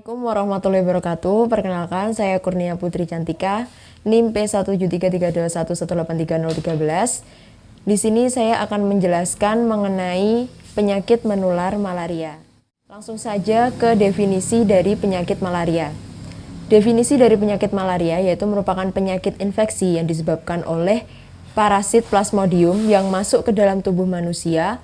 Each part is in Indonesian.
Assalamualaikum warahmatullahi wabarakatuh. Perkenalkan, saya Kurnia Putri Cantika, NIM P17332183013. Di sini saya akan menjelaskan mengenai penyakit menular malaria. Langsung saja ke definisi dari penyakit malaria. Definisi dari penyakit malaria yaitu merupakan penyakit infeksi yang disebabkan oleh parasit Plasmodium yang masuk ke dalam tubuh manusia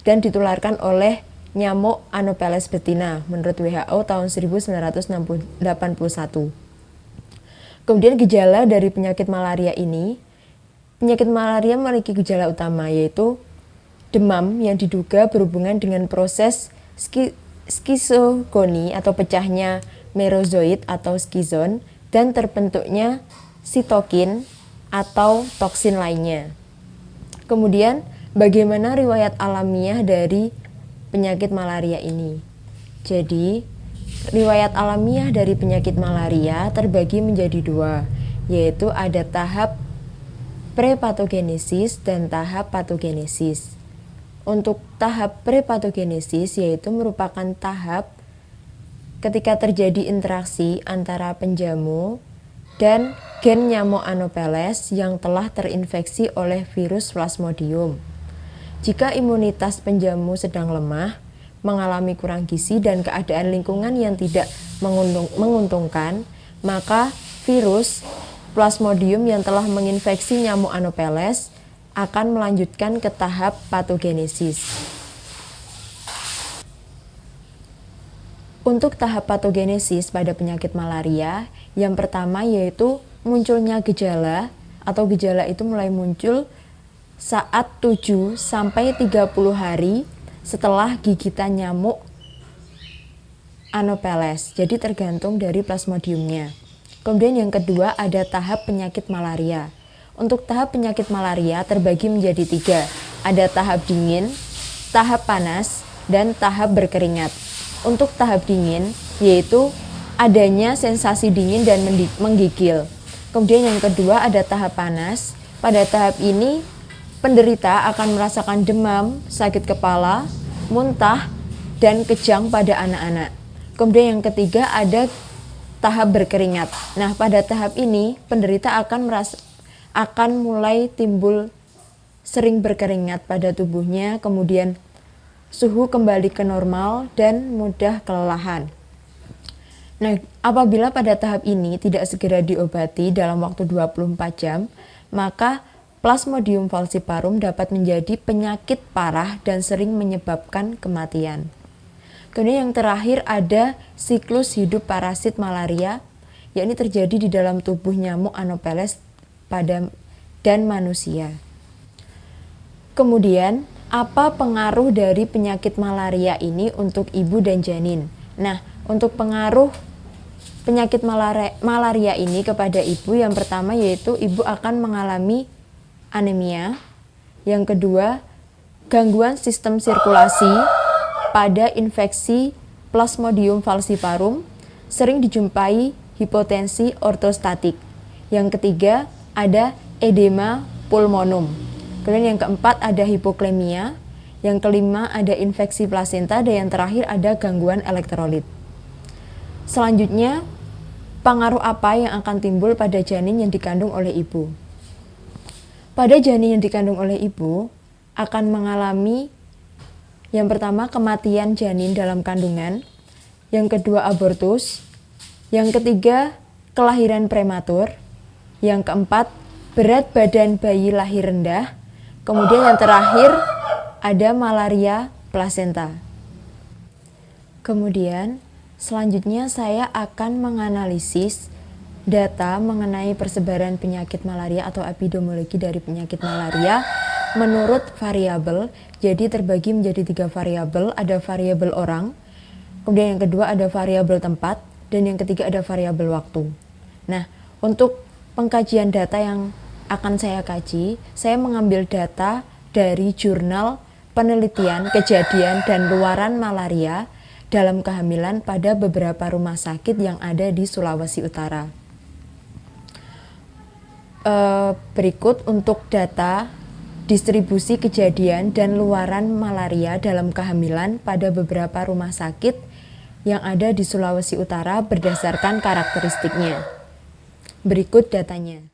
dan ditularkan oleh nyamuk Anopheles betina menurut WHO tahun 1981. Kemudian gejala dari penyakit malaria ini, penyakit malaria memiliki gejala utama yaitu demam yang diduga berhubungan dengan proses skizogoni atau pecahnya merozoit atau skizon dan terbentuknya sitokin atau toksin lainnya. Kemudian bagaimana riwayat alamiah dari penyakit malaria ini? Jadi, riwayat alamiah dari penyakit malaria terbagi menjadi dua, yaitu ada tahap prepatogenesis dan tahap patogenesis. Untuk tahap prepatogenesis yaitu merupakan tahap ketika terjadi interaksi antara penjamu dan gen nyamuk Anopheles yang telah terinfeksi oleh virus Plasmodium. Jika imunitas penjamu sedang lemah, mengalami kurang gizi dan keadaan lingkungan yang tidak menguntungkan, maka virus Plasmodium yang telah menginfeksi nyamuk Anopheles akan melanjutkan ke tahap patogenesis. Untuk tahap patogenesis pada penyakit malaria, yang pertama yaitu munculnya gejala atau gejala itu mulai muncul saat 7-30 hari setelah gigitan nyamuk Anopheles. Jadi tergantung dari plasmodiumnya. Kemudian yang kedua ada tahap penyakit malaria. Untuk tahap penyakit malaria terbagi menjadi 3. Ada tahap dingin, tahap panas, dan tahap berkeringat. Untuk tahap dingin yaitu adanya sensasi dingin dan menggigil. Kemudian yang kedua ada tahap panas. Pada tahap ini penderita akan merasakan demam, sakit kepala, muntah, dan kejang pada anak-anak. Kemudian yang ketiga ada tahap berkeringat. Nah, pada tahap ini penderita akan mulai timbul sering berkeringat pada tubuhnya, kemudian suhu kembali ke normal dan mudah kelelahan. Nah, apabila pada tahap ini tidak segera diobati dalam waktu 24 jam, maka Plasmodium falciparum dapat menjadi penyakit parah dan sering menyebabkan kematian. Kemudian yang terakhir ada siklus hidup parasit malaria, yakni terjadi di dalam tubuh nyamuk Anopheles dan manusia. Kemudian, apa pengaruh dari penyakit malaria ini untuk ibu dan janin? Nah, untuk pengaruh penyakit malaria ini kepada ibu, yang pertama yaitu ibu akan mengalami anemia. Yang kedua, gangguan sistem sirkulasi pada infeksi Plasmodium falciparum, sering dijumpai hipotensi ortostatik. Yang ketiga, ada edema pulmonum. Kemudian yang keempat ada hipoklemia. Yang kelima ada infeksi plasenta dan yang terakhir ada gangguan elektrolit. Selanjutnya, pengaruh apa yang akan timbul pada janin yang dikandung oleh ibu? Pada janin yang dikandung oleh ibu akan mengalami yang pertama kematian janin dalam kandungan, yang kedua abortus, yang ketiga kelahiran prematur, yang keempat berat badan bayi lahir rendah, kemudian yang terakhir ada malaria plasenta. Kemudian selanjutnya saya akan menganalisis data mengenai persebaran penyakit malaria atau epidemiologi dari penyakit malaria menurut variabel. Jadi terbagi menjadi 3 variabel, ada variabel orang, kemudian yang kedua ada variabel tempat, dan yang ketiga ada variabel waktu. Nah, untuk pengkajian data yang akan saya kaji, saya mengambil data dari jurnal penelitian kejadian dan luaran malaria dalam kehamilan pada beberapa rumah sakit yang ada di Sulawesi Utara. Berikut untuk data distribusi kejadian dan luaran malaria dalam kehamilan pada beberapa rumah sakit yang ada di Sulawesi Utara berdasarkan karakteristiknya. Berikut datanya.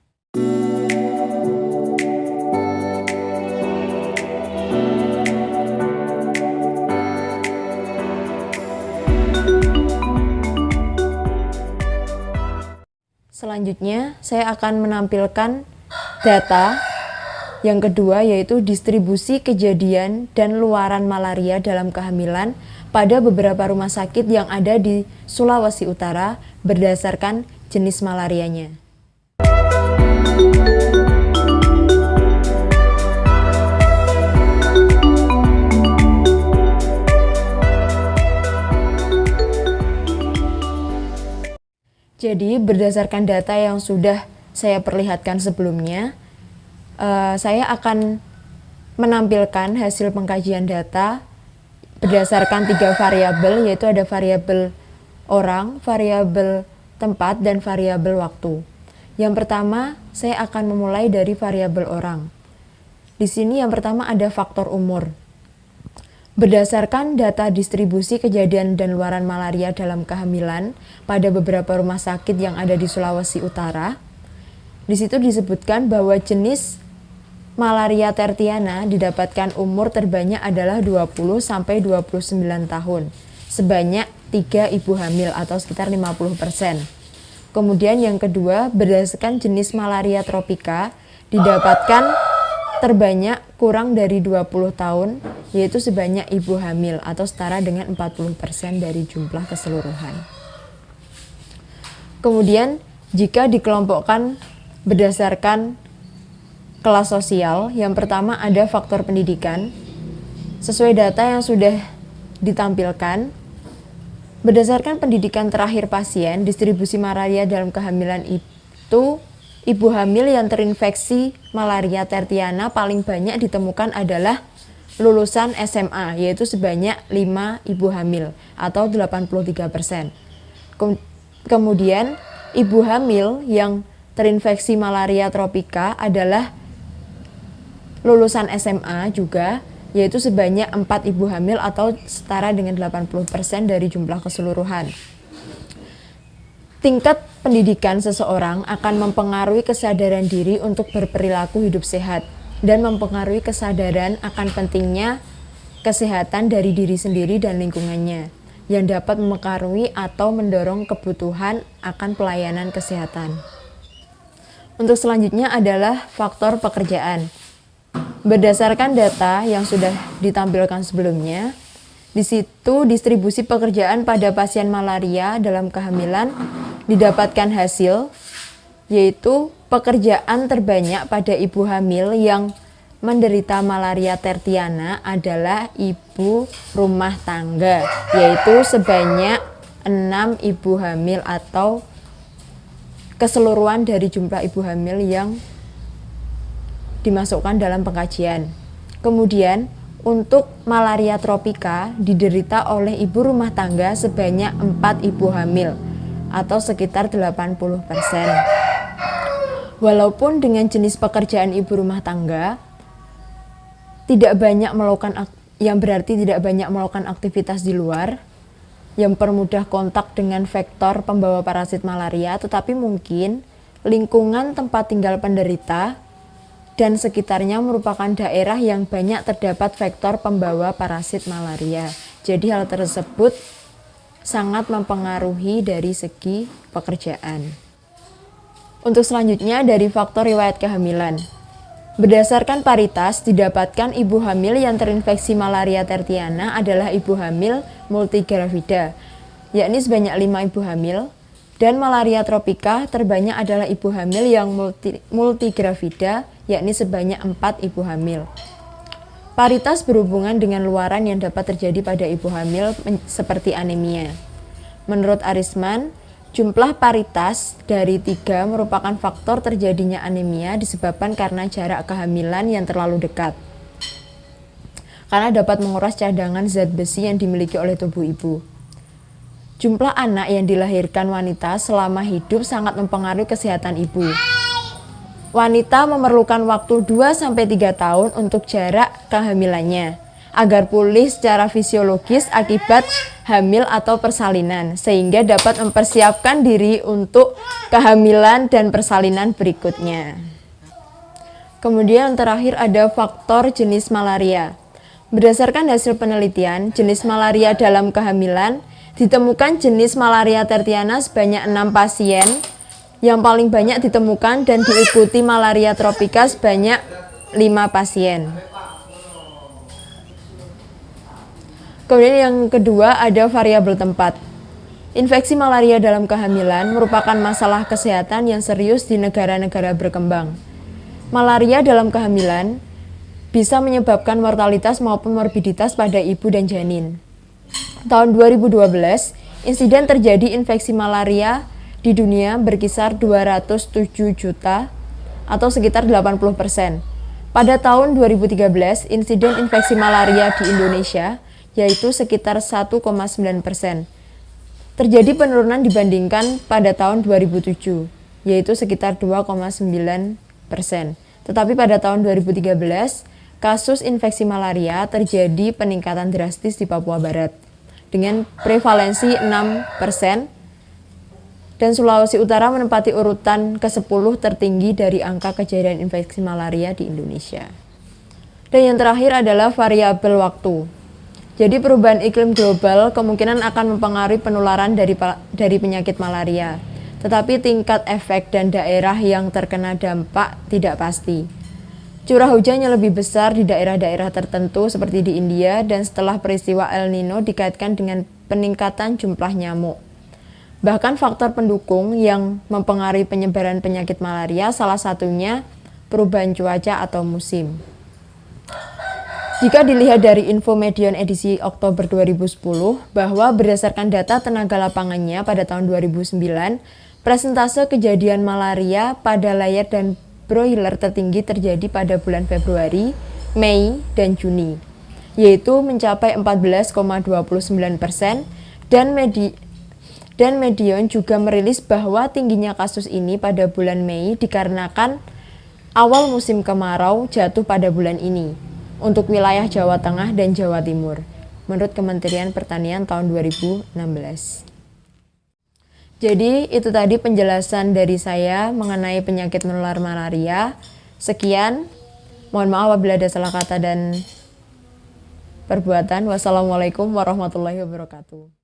Selanjutnya, saya akan menampilkan data yang kedua, yaitu distribusi kejadian dan luaran malaria dalam kehamilan pada beberapa rumah sakit yang ada di Sulawesi Utara berdasarkan jenis malarianya. Jadi, berdasarkan data yang sudah saya perlihatkan sebelumnya, saya akan menampilkan hasil pengkajian data berdasarkan 3 variabel, yaitu ada variabel orang, variabel tempat, dan variabel waktu. Yang pertama, saya akan memulai dari variabel orang. Di sini yang pertama ada faktor umur. Berdasarkan data distribusi kejadian dan luaran malaria dalam kehamilan pada beberapa rumah sakit yang ada di Sulawesi Utara, di situ disebutkan bahwa jenis malaria tertiana didapatkan umur terbanyak adalah 20-29 tahun, sebanyak 3 ibu hamil atau sekitar 50%. Kemudian yang kedua, berdasarkan jenis malaria tropika didapatkan terbanyak kurang dari 20 tahun, yaitu sebanyak ibu hamil atau setara dengan 40% dari jumlah keseluruhan. Kemudian jika dikelompokkan berdasarkan kelas sosial, yang pertama ada faktor pendidikan. Sesuai data yang sudah ditampilkan, berdasarkan pendidikan terakhir pasien, distribusi malaria dalam kehamilan itu, ibu hamil yang terinfeksi malaria tertiana paling banyak ditemukan adalah lulusan SMA, yaitu sebanyak 5 ibu hamil atau 83%. Kemudian, ibu hamil yang terinfeksi malaria tropika adalah lulusan SMA juga, yaitu sebanyak 4 ibu hamil atau setara dengan 80% dari jumlah keseluruhan. Tingkat pendidikan seseorang akan mempengaruhi kesadaran diri untuk berperilaku hidup sehat dan mempengaruhi kesadaran akan pentingnya kesehatan dari diri sendiri dan lingkungannya, yang dapat mempengaruhi atau mendorong kebutuhan akan pelayanan kesehatan. Untuk selanjutnya adalah faktor pekerjaan. Berdasarkan data yang sudah ditampilkan sebelumnya, di situ distribusi pekerjaan pada pasien malaria dalam kehamilan didapatkan hasil, yaitu pekerjaan terbanyak pada ibu hamil yang menderita malaria tertiana adalah ibu rumah tangga, yaitu sebanyak 6 ibu hamil atau keseluruhan dari jumlah ibu hamil yang dimasukkan dalam pengkajian. Kemudian, untuk malaria tropika diderita oleh ibu rumah tangga sebanyak 4 ibu hamil atau sekitar 80%. Walaupun dengan jenis pekerjaan ibu rumah tangga tidak banyak melakukan aktivitas di luar yang mempermudah kontak dengan vektor pembawa parasit malaria, tetapi mungkin lingkungan tempat tinggal penderita dan sekitarnya merupakan daerah yang banyak terdapat vektor pembawa parasit malaria. Jadi hal tersebut sangat mempengaruhi dari segi pekerjaan. Untuk selanjutnya dari faktor riwayat kehamilan. Berdasarkan paritas, didapatkan ibu hamil yang terinfeksi malaria tertiana adalah ibu hamil multigravida, yakni sebanyak 5 ibu hamil, dan malaria tropika terbanyak adalah ibu hamil yang multigravida, yakni sebanyak 4 ibu hamil. Paritas berhubungan dengan luaran yang dapat terjadi pada ibu hamil seperti anemia. Menurut Arisman, jumlah paritas dari 3 merupakan faktor terjadinya anemia disebabkan karena jarak kehamilan yang terlalu dekat. Karena dapat menguras cadangan zat besi yang dimiliki oleh tubuh ibu. Jumlah anak yang dilahirkan wanita selama hidup sangat mempengaruhi kesehatan ibu. Wanita memerlukan waktu 2-3 tahun untuk jarak kehamilannya. agar pulih secara fisiologis akibat hamil atau persalinan, sehingga dapat mempersiapkan diri untuk kehamilan dan persalinan berikutnya. Kemudian yang terakhir ada faktor jenis malaria. Berdasarkan hasil penelitian, jenis malaria dalam kehamilan ditemukan jenis malaria tertiana sebanyak 6 pasien, yang paling banyak ditemukan dan diikuti malaria tropika sebanyak 5 pasien. Kemudian yang kedua ada variabel tempat. Infeksi malaria dalam kehamilan merupakan masalah kesehatan yang serius di negara-negara berkembang. Malaria dalam kehamilan bisa menyebabkan mortalitas maupun morbiditas pada ibu dan janin. Tahun 2012, insiden terjadi infeksi malaria di dunia berkisar 207 juta atau sekitar 80%. Pada tahun 2013, insiden infeksi malaria di Indonesia yaitu sekitar 1,9%. Terjadi penurunan dibandingkan pada tahun 2007, yaitu sekitar 2,9%. Tetapi pada tahun 2013, kasus infeksi malaria terjadi peningkatan drastis di Papua Barat dengan prevalensi 6%, dan Sulawesi Utara menempati urutan ke-10 tertinggi dari angka kejadian infeksi malaria di Indonesia. Dan yang terakhir adalah variabel waktu. Jadi perubahan iklim global kemungkinan akan mempengaruhi penularan dari penyakit malaria. Tetapi tingkat efek dan daerah yang terkena dampak tidak pasti. Curah hujannya lebih besar di daerah-daerah tertentu seperti di India, dan setelah peristiwa El Nino dikaitkan dengan peningkatan jumlah nyamuk. Bahkan faktor pendukung yang mempengaruhi penyebaran penyakit malaria salah satunya perubahan cuaca atau musim. Jika dilihat dari Infomedion edisi Oktober 2010, bahwa berdasarkan data tenaga lapangannya pada tahun 2009, presentase kejadian malaria pada layar dan broiler tertinggi terjadi pada bulan Februari, Mei, dan Juni, yaitu mencapai 14,29%, dan Medion juga merilis bahwa tingginya kasus ini pada bulan Mei dikarenakan awal musim kemarau jatuh pada bulan ini untuk wilayah Jawa Tengah dan Jawa Timur, menurut Kementerian Pertanian tahun 2016. Jadi itu tadi penjelasan dari saya mengenai penyakit menular malaria. Sekian, mohon maaf apabila ada salah kata dan perbuatan. Wassalamualaikum warahmatullahi wabarakatuh.